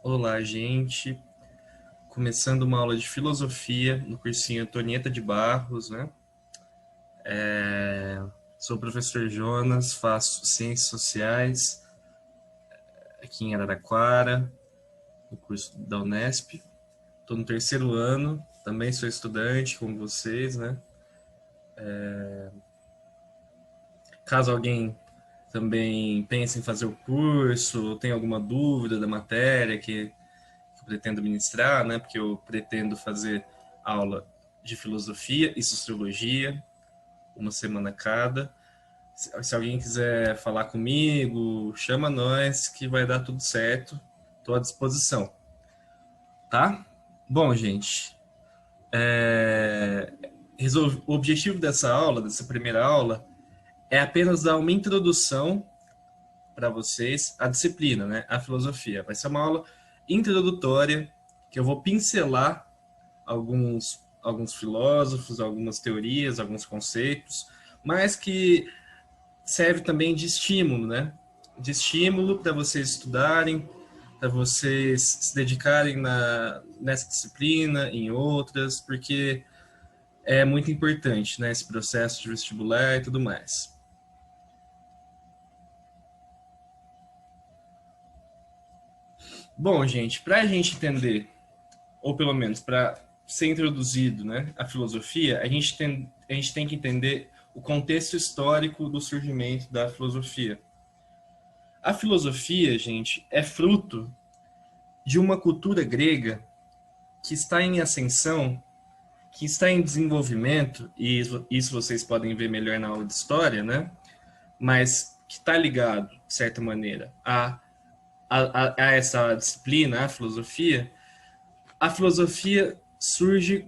Olá, gente. Começando uma aula de filosofia no cursinho Antonieta de Barros, né? Sou o professor Jonas, faço ciências sociais aqui em Araraquara, no curso da Unesp. Estou no terceiro ano, também sou estudante como vocês, né? Caso alguém também pense em fazer o curso, ou tenha alguma dúvida da matéria que eu pretendo ministrar, né? Porque eu pretendo fazer aula de filosofia e sociologia, uma semana cada. Se alguém quiser falar comigo, chama nós que vai dar tudo certo. Estou à disposição, tá? Bom, gente, o objetivo dessa aula, dessa primeira aula, é apenas dar uma introdução para vocês à disciplina, né? A filosofia. Vai ser uma aula introdutória que eu vou pincelar alguns filósofos, algumas teorias, alguns conceitos, mas que serve também de estímulo, né? De estímulo para vocês estudarem, para vocês se dedicarem nessa disciplina, em outras, porque é muito importante, né? Esse processo de vestibular e tudo mais. Bom, gente, para a gente entender, ou pelo menos para ser introduzido, né, a filosofia, a gente tem que entender o contexto histórico do surgimento da filosofia. A filosofia, gente, é fruto de uma cultura grega que está em ascensão, que está em desenvolvimento, e isso vocês podem ver melhor na aula de história, né? Mas que está ligado, de certa maneira, a essa disciplina, a filosofia. A filosofia surge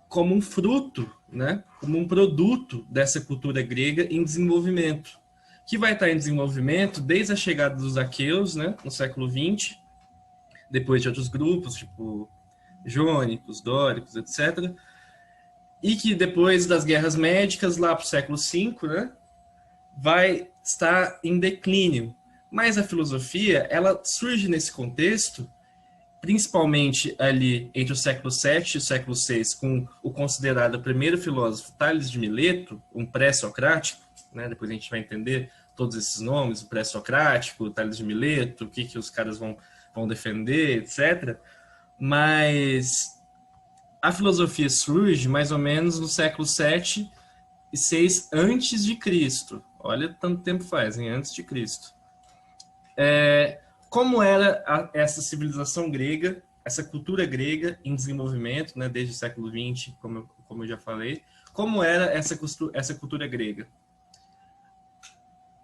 como um fruto, né? Como um produto dessa cultura grega em desenvolvimento, que vai estar em desenvolvimento desde a chegada dos aqueus, né? No século XX, depois de outros grupos, tipo jônicos, dóricos, etc. E que depois das guerras médicas, lá para o século V, né, vai estar em declínio. Mas a filosofia, ela surge nesse contexto, principalmente ali entre o século VII e o século VI, com o considerado primeiro filósofo Tales de Mileto, um pré-socrático, né, depois a gente vai entender todos esses nomes, o pré-socrático, Tales de Mileto, o que os caras vão defender, etc. Mas a filosofia surge mais ou menos no século 7 e 6 antes de Cristo. Olha tanto tempo faz, hein? Antes de Cristo. Como era essa civilização grega, essa cultura grega em desenvolvimento, né, desde o século XX, como eu já falei, como era essa cultura grega?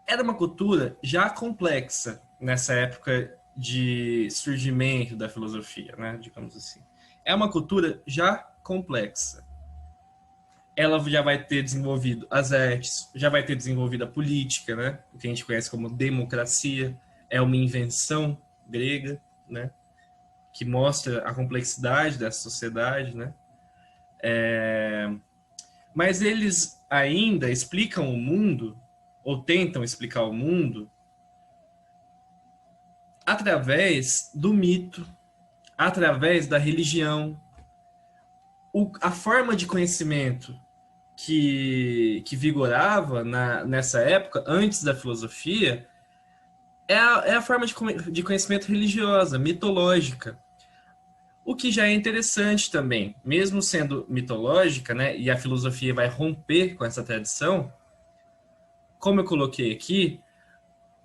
Era uma cultura já complexa nessa época de surgimento da filosofia, né, digamos assim. É uma cultura já complexa. Ela já vai ter desenvolvido as artes, já vai ter desenvolvido a política, né? O que a gente conhece como democracia, é uma invenção grega, né? Que mostra a complexidade dessa sociedade, né? Mas eles ainda explicam o mundo, ou tentam explicar o mundo, através do mito, através da religião. A forma de conhecimento que vigorava nessa época, antes da filosofia, é a forma de conhecimento religiosa, mitológica. O que já é interessante também, mesmo sendo mitológica, né, e a filosofia vai romper com essa tradição, como eu coloquei aqui,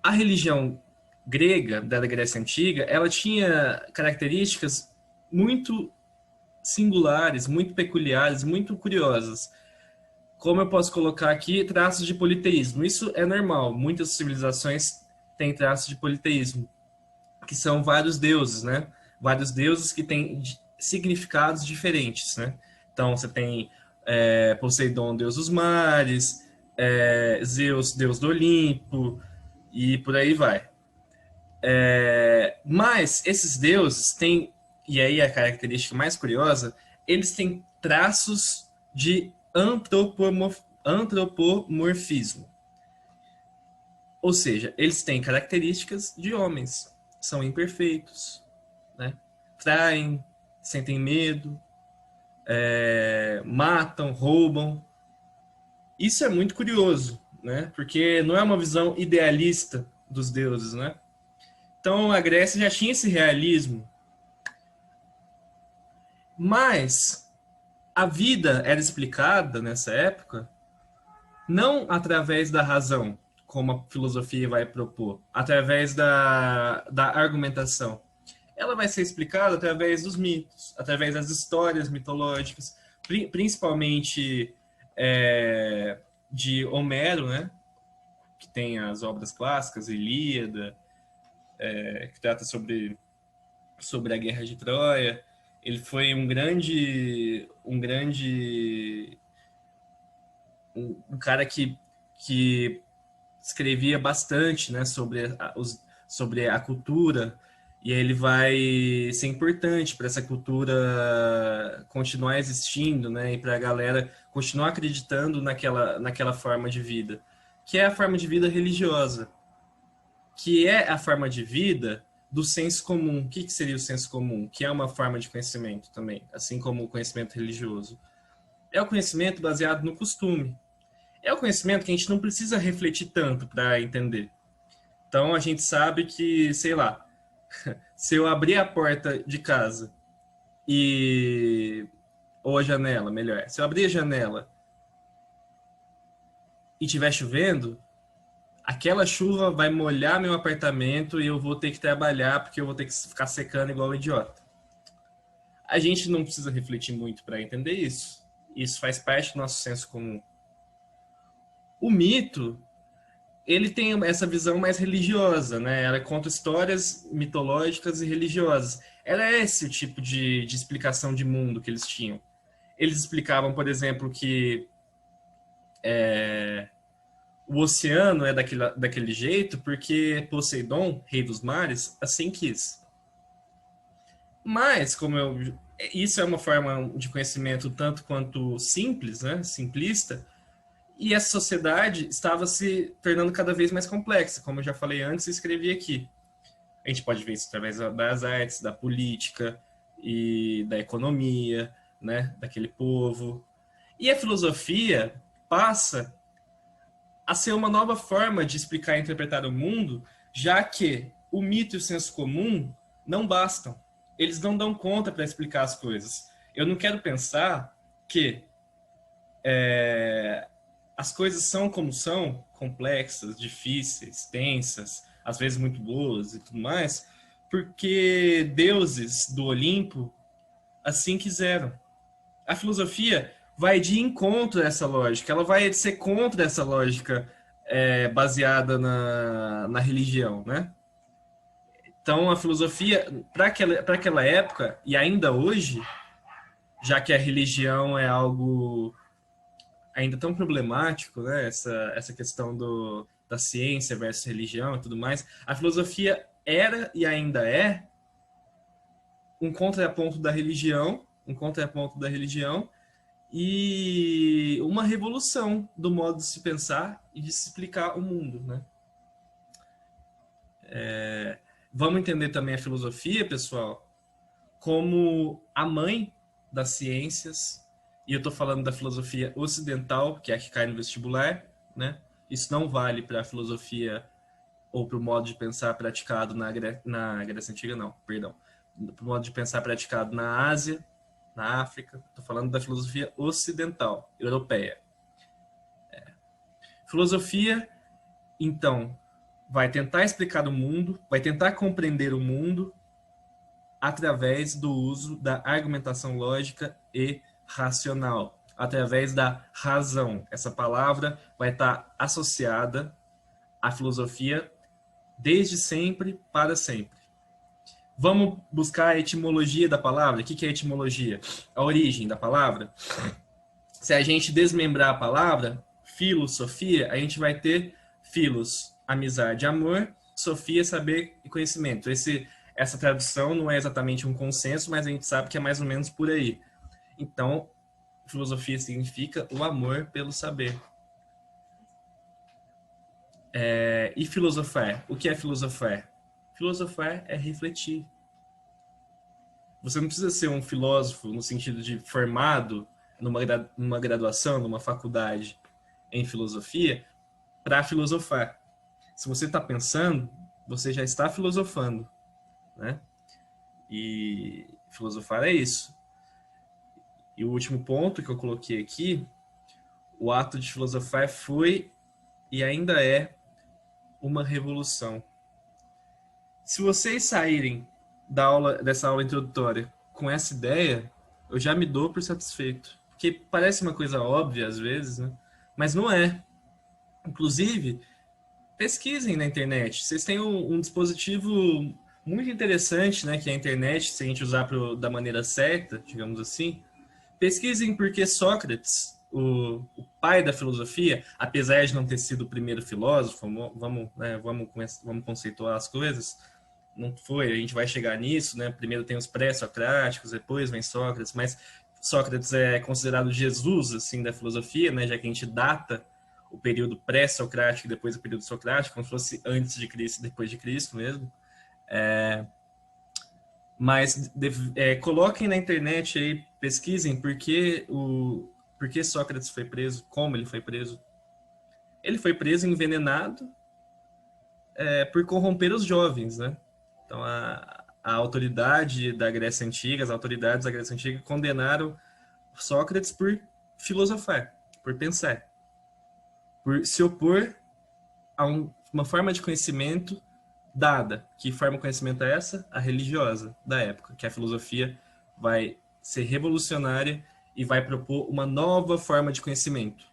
a religião grega, da Grécia Antiga, ela tinha características muito singulares, muito peculiares, muito curiosas. Como eu posso colocar aqui, traços de politeísmo. Isso é normal, muitas civilizações têm traços de politeísmo, que são vários deuses, né? Vários deuses que têm significados diferentes, né? Então, você tem Poseidon, deus dos mares, Zeus, deus do Olimpo, e por aí vai. Mas esses deuses têm, e aí a característica mais curiosa, eles têm traços de antropomorfismo. Ou seja, eles têm características de homens, são imperfeitos, né? Traem, sentem medo, matam, roubam. Isso é muito curioso, né? Porque não é uma visão idealista dos deuses, né? Então a Grécia já tinha esse realismo, mas a vida era explicada nessa época não através da razão, como a filosofia vai propor, através da argumentação. Ela vai ser explicada através dos mitos, através das histórias mitológicas, principalmente de Homero, né? Que tem as obras clássicas, Ilíada, que trata sobre a Guerra de Troia. Ele foi um cara que escrevia bastante, né, sobre a cultura, e ele vai ser importante para essa cultura continuar existindo, né, e para a galera continuar acreditando naquela forma de vida, que é a forma de vida religiosa, que é a forma de vida do senso comum. O que seria o senso comum? Que é uma forma de conhecimento também, assim como o conhecimento religioso. É o conhecimento baseado no costume. É o conhecimento que a gente não precisa refletir tanto para entender. Então a gente sabe que, sei lá, se eu abrir a porta de casa e ou a janela, melhor, se eu abrir a janela e estiver chovendo, aquela chuva vai molhar meu apartamento e eu vou ter que trabalhar porque eu vou ter que ficar secando igual um idiota. A gente não precisa refletir muito para entender isso. Isso faz parte do nosso senso comum. O mito, ele tem essa visão mais religiosa, né? Ela conta histórias mitológicas e religiosas. Era esse o tipo de explicação de mundo que eles tinham. Eles explicavam, por exemplo, que o oceano é daquele jeito porque Poseidon, rei dos mares, assim quis. Mas, isso é uma forma de conhecimento tanto quanto simples, né? Simplista, e essa sociedade estava se tornando cada vez mais complexa, como eu já falei antes e escrevi aqui. A gente pode ver isso através das artes, da política e da economia, né, daquele povo. E a filosofia passa a ser uma nova forma de explicar e interpretar o mundo, já que o mito e o senso comum não bastam. Eles não dão conta para explicar as coisas. Eu não quero pensar que as coisas são como são, complexas, difíceis, tensas, às vezes muito boas e tudo mais, porque deuses do Olimpo assim quiseram. A filosofia vai de encontro a essa lógica, ela vai ser contra essa lógica baseada na religião, né? Então, a filosofia, para aquela época, e ainda hoje, já que a religião é algo ainda tão problemático, né? Essa questão da ciência versus religião e tudo mais, a filosofia era e ainda é um contraponto da religião, e uma revolução do modo de se pensar e de se explicar o mundo, né? Vamos entender também a filosofia, pessoal, como a mãe das ciências, e eu estou falando da filosofia ocidental, que é a que cai no vestibular, né? Isso não vale para a filosofia ou para o modo de pensar praticado na Grécia Antiga, não, perdão. Para o modo de pensar praticado na Ásia, na África. Estou falando da filosofia ocidental, europeia. Filosofia, então, vai tentar explicar o mundo, vai tentar compreender o mundo através do uso da argumentação lógica e racional, através da razão. Essa palavra vai estar associada à filosofia desde sempre para sempre. Vamos buscar a etimologia da palavra. O que é etimologia? A origem da palavra. Se a gente desmembrar a palavra, filosofia, a gente vai ter filos, amizade, amor, sofia, saber e conhecimento. Essa tradução não é exatamente um consenso, mas a gente sabe que é mais ou menos por aí. Então, filosofia significa o amor pelo saber. E filosofar? O que é filosofar? Filosofar é refletir. Você não precisa ser um filósofo no sentido de formado numa graduação, numa faculdade em filosofia, para filosofar. Se você está pensando, você já está filosofando, né? E filosofar é isso. E o último ponto que eu coloquei aqui, o ato de filosofar foi e ainda é uma revolução. Se vocês saírem dessa aula introdutória com essa ideia, eu já me dou por satisfeito. Porque parece uma coisa óbvia às vezes, né? Mas não é. Inclusive, pesquisem na internet. Vocês têm um dispositivo muito interessante, né? Que é a internet, se a gente usar da maneira certa, digamos assim. Pesquisem por que Sócrates, o pai da filosofia, apesar de não ter sido o primeiro filósofo, vamos conceituar as coisas, não foi, a gente vai chegar nisso, né? Primeiro tem os pré-socráticos, depois vem Sócrates, mas Sócrates é considerado Jesus, assim, da filosofia, né? Já que a gente data o período pré-socrático e depois o período socrático, como se fosse antes de Cristo e depois de Cristo mesmo. Mas coloquem na internet aí, pesquisem por que Sócrates foi preso, como ele foi preso. Ele foi preso envenenado por corromper os jovens, né? Então a autoridade da Grécia Antiga, as autoridades da Grécia Antiga condenaram Sócrates por filosofar, por pensar, por se opor a uma forma de conhecimento dada. Que forma de conhecimento é essa? A religiosa da época, que a filosofia vai ser revolucionária e vai propor uma nova forma de conhecimento.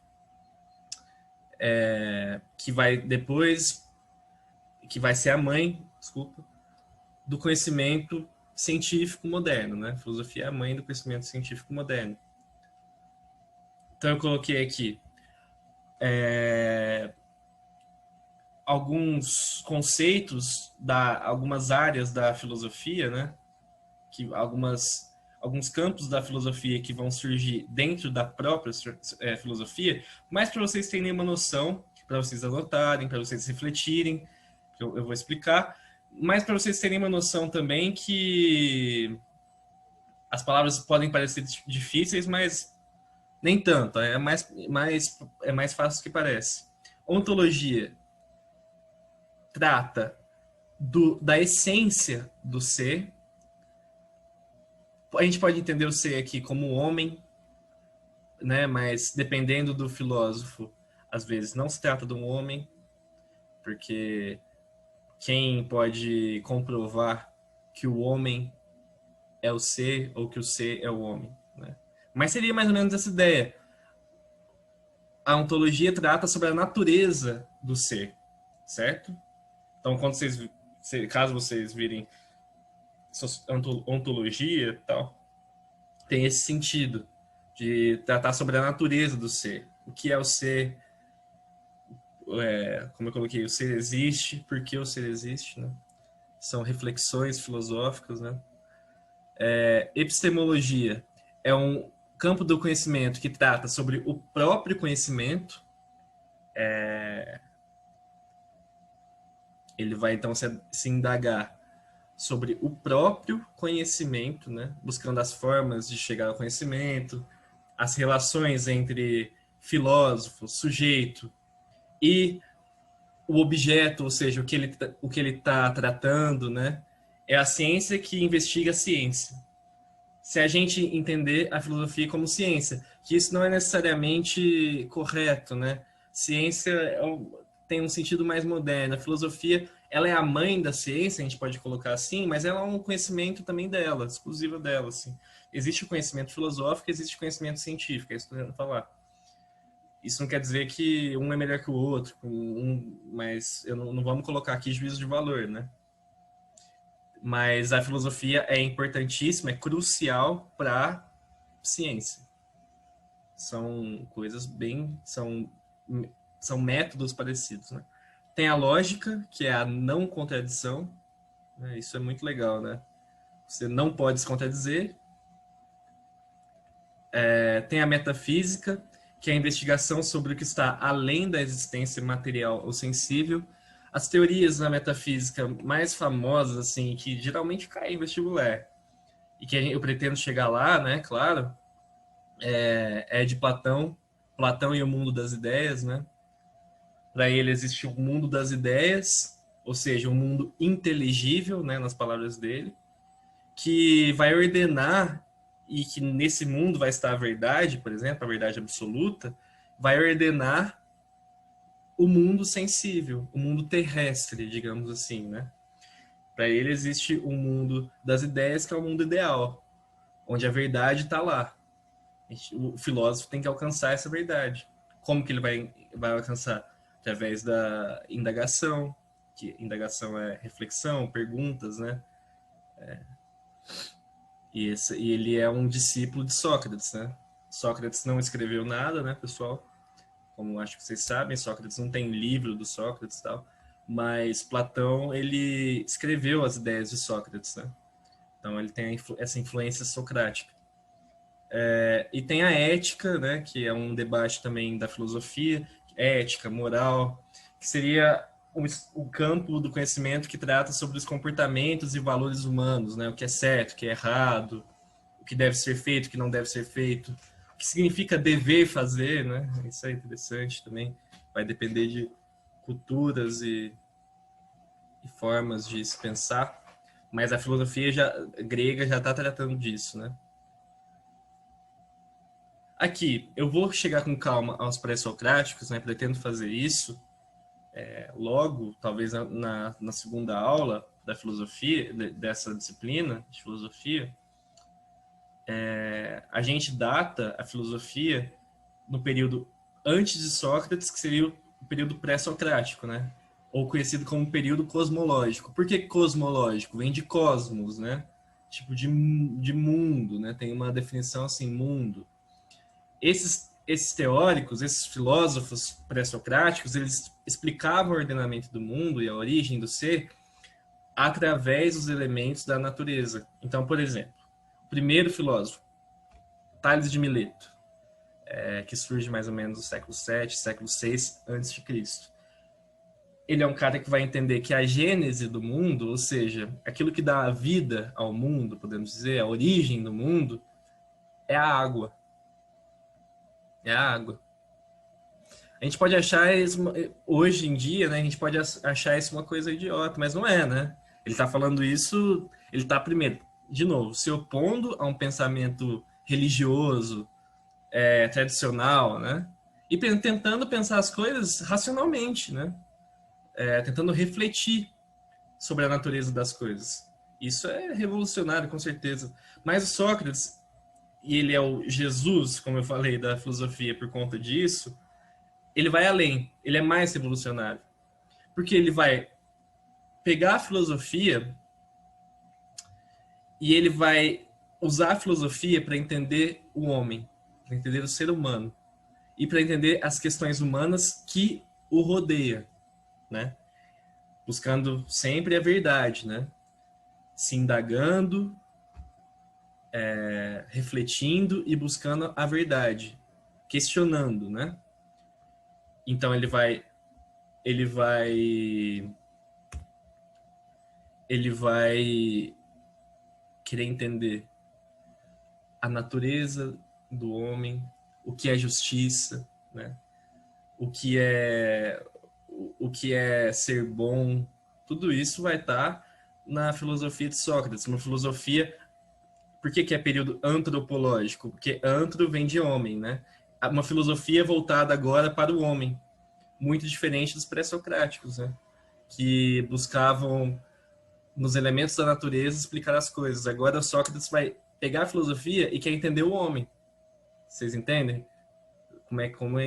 Que vai ser a mãe, desculpa, do conhecimento científico moderno, né? A filosofia é a mãe do conhecimento científico moderno. Então eu coloquei aqui alguns conceitos algumas áreas da filosofia, né? Alguns campos da filosofia que vão surgir dentro da própria filosofia, mas para vocês terem uma noção, para vocês anotarem, para vocês refletirem, eu vou explicar, mas para vocês terem uma noção também que as palavras podem parecer difíceis, mas nem tanto, é mais fácil do que parece. Ontologia trata da essência do ser. A gente pode entender o ser aqui como homem, né? Mas dependendo do filósofo, às vezes não se trata de um homem, porque quem pode comprovar que o homem é o ser ou que o ser é o homem, né? Mas seria mais ou menos essa ideia. A ontologia trata sobre a natureza do ser, certo? Então, caso vocês virem ontologia e tal, tem esse sentido de tratar sobre a natureza do ser. O que é o ser? Como eu coloquei, o ser existe, por que o ser existe, né? São reflexões filosóficas, né? Epistemologia é um campo do conhecimento que trata sobre o próprio conhecimento. Ele vai, então, se indagar sobre o próprio conhecimento, né? Buscando as formas de chegar ao conhecimento, as relações entre filósofo, sujeito e o objeto, ou seja, o que ele está tratando, né? É a ciência que investiga a ciência. Se a gente entender a filosofia como ciência, que isso não é necessariamente correto, né? Ciência tem um sentido mais moderno. A filosofia, ela é a mãe da ciência, a gente pode colocar assim, mas ela é um conhecimento também dela, exclusivo dela, assim. Existe o conhecimento filosófico, existe o conhecimento científico, é isso que eu estou querendo falar. Isso não quer dizer que um é melhor que o outro, mas não vamos colocar aqui juízo de valor, né? Mas a filosofia é importantíssima, é crucial para a ciência. São coisas são métodos parecidos, né? Tem a lógica, que é a não contradição, né? Isso é muito legal, né? Você não pode se contradizer. Tem a metafísica, que é a investigação sobre o que está além da existência material ou sensível. As teorias da metafísica mais famosas, assim, que geralmente caem em vestibular, e que eu pretendo chegar lá, né, claro, é de Platão, Platão e o mundo das ideias, né? Para ele existe o mundo das ideias, ou seja, um mundo inteligível, né, nas palavras dele, que vai ordenar, e que nesse mundo vai estar a verdade, por exemplo, a verdade absoluta, vai ordenar o mundo sensível, o mundo terrestre, digamos assim, né? Para ele existe o mundo das ideias, que é o mundo ideal, onde a verdade está lá. O filósofo tem que alcançar essa verdade. Como que ele vai alcançar? Através da indagação, que indagação é reflexão, perguntas, né? E ele é um discípulo de Sócrates, né? Sócrates não escreveu nada, né, pessoal? Como acho que vocês sabem, Sócrates não tem livro do Sócrates e tal, mas Platão, ele escreveu as ideias de Sócrates, né? Então ele tem essa influência socrática. E tem a ética, né, que é um debate também da filosofia, ética, moral, que seria o campo do conhecimento que trata sobre os comportamentos e valores humanos, né, o que é certo, o que é errado, o que deve ser feito, o que não deve ser feito, o que significa dever fazer, né? Isso é interessante também. Vai depender de culturas e formas de se pensar, mas a filosofia grega já está tratando disso, né? Aqui, eu vou chegar com calma aos pré-socráticos, né? Pretendo fazer isso logo, talvez na segunda aula da filosofia, dessa disciplina de filosofia. A gente data a filosofia no período antes de Sócrates, que seria o período pré-socrático, né? Ou conhecido como período cosmológico. Por que cosmológico? Vem de cosmos, né? Tipo de mundo, né? Tem uma definição assim, mundo. Esses teóricos, esses filósofos pré-socráticos, eles explicavam o ordenamento do mundo e a origem do ser através dos elementos da natureza. Então, por exemplo, o primeiro filósofo, Tales de Mileto, que surge mais ou menos no século VII, século VI a.C. Ele é um cara que vai entender que a gênese do mundo, ou seja, aquilo que dá a vida ao mundo, podemos dizer, a origem do mundo, é a água. É a água. A gente pode achar isso, hoje em dia, né, a gente pode achar isso uma coisa idiota, mas não é, né? Ele está falando isso, ele está, primeiro, de novo, se opondo a um pensamento religioso, tradicional, né? E tentando pensar as coisas racionalmente, né? Tentando refletir sobre a natureza das coisas. Isso é revolucionário, com certeza. Mas o Sócrates, e ele é o Jesus, como eu falei, da filosofia por conta disso, ele vai além, ele é mais revolucionário. Porque ele vai pegar a filosofia e ele vai usar a filosofia para entender o homem, para entender o ser humano e para entender as questões humanas que o rodeia, né? Buscando sempre a verdade, né? Se indagando, refletindo e buscando a verdade, questionando, né? Então ele vai ele vai querer entender a natureza do homem, o que é justiça, né? O que é ser bom, tudo isso vai estar na filosofia de Sócrates, uma filosofia. Por que é período antropológico? Porque antro vem de homem, né? Uma filosofia voltada agora para o homem, muito diferente dos pré-socráticos, né? Que buscavam nos elementos da natureza explicar as coisas. Agora Sócrates vai pegar a filosofia e quer entender o homem. Vocês entendem? Como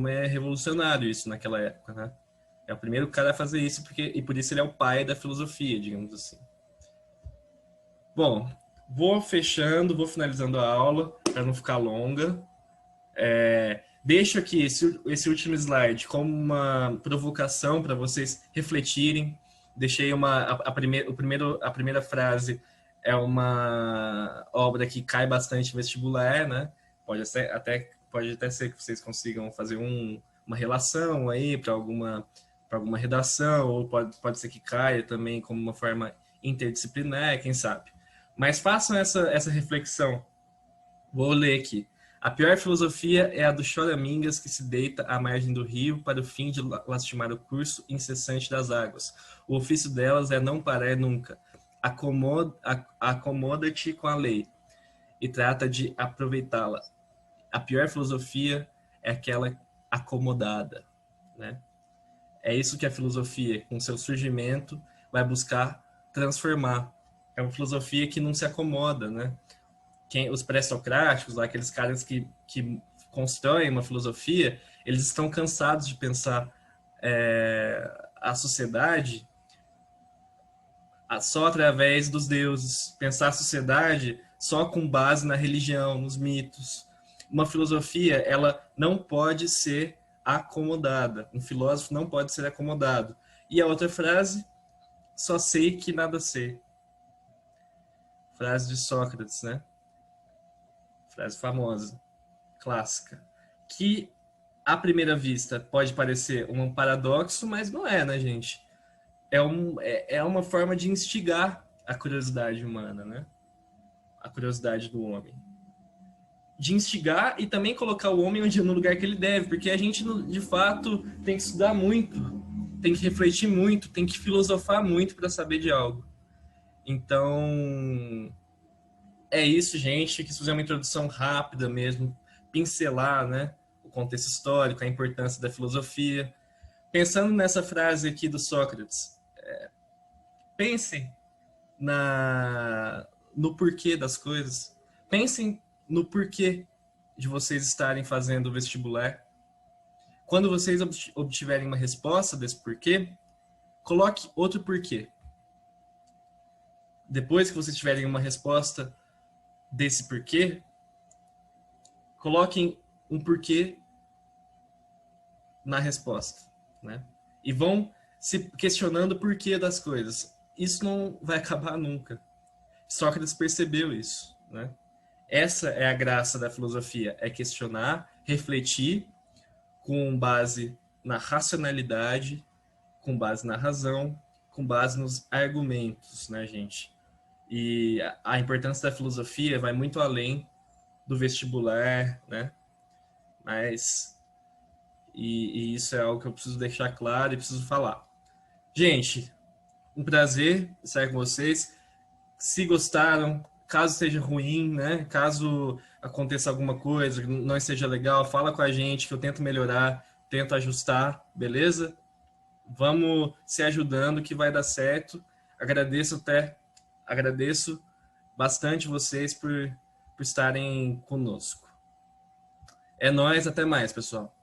é revolucionário isso naquela época, né? É o primeiro cara a fazer isso e por isso ele é o pai da filosofia, digamos assim. Bom, vou finalizando a aula para não ficar longa. Deixo aqui esse último slide como uma provocação para vocês refletirem. Deixei a primeira frase é uma obra que cai bastante no vestibular, né? Pode até ser que vocês consigam fazer uma relação aí para alguma redação, ou pode ser que caia também como uma forma interdisciplinar, quem sabe. Mas façam essa reflexão. Vou ler aqui. A pior filosofia é a do choramingas que se deita à margem do rio para o fim de lastimar o curso incessante das águas. O ofício delas é não parar nunca. Acomoda-te com a lei e trata de aproveitá-la. A pior filosofia é aquela acomodada, né? É isso que a filosofia, com seu surgimento, vai buscar transformar. É uma filosofia que não se acomoda, né? Os pré-socráticos, lá, aqueles caras que constroem uma filosofia, eles estão cansados de pensar a sociedade só através dos deuses, pensar a sociedade só com base na religião, nos mitos. Uma filosofia, ela não pode ser acomodada. Um filósofo não pode ser acomodado. E a outra frase, só sei que nada sei. Frase de Sócrates, né? Frase famosa, clássica. Que, à primeira vista, pode parecer um paradoxo, mas não é, né, gente? É uma forma de instigar a curiosidade humana, né? A curiosidade do homem. De instigar e também colocar o homem no lugar que ele deve, porque a gente, de fato, tem que estudar muito, tem que refletir muito, tem que filosofar muito para saber de algo. Então, é isso, gente. Quis fazer uma introdução rápida mesmo, pincelar, né, o contexto histórico, a importância da filosofia. Pensando nessa frase aqui do Sócrates, pensem no porquê das coisas. Pensem no porquê de vocês estarem fazendo o vestibular. Quando vocês obtiverem uma resposta desse porquê, coloque outro porquê. Depois que vocês tiverem uma resposta desse porquê, coloquem um porquê na resposta, né? E vão se questionando o porquê das coisas. Isso não vai acabar nunca. Sócrates percebeu isso, né? Essa é a graça da filosofia, é questionar, refletir com base na racionalidade, com base na razão, com base nos argumentos, né, gente? E a importância da filosofia vai muito além do vestibular, né? Mas e isso é algo que eu preciso deixar claro e preciso falar. Gente, um prazer estar com vocês. Se gostaram, caso seja ruim, né? Caso aconteça alguma coisa que não esteja legal, fala com a gente que eu tento melhorar, tento ajustar, beleza? Vamos se ajudando que vai dar certo. Agradeço bastante vocês por estarem conosco. É nóis, até mais, pessoal.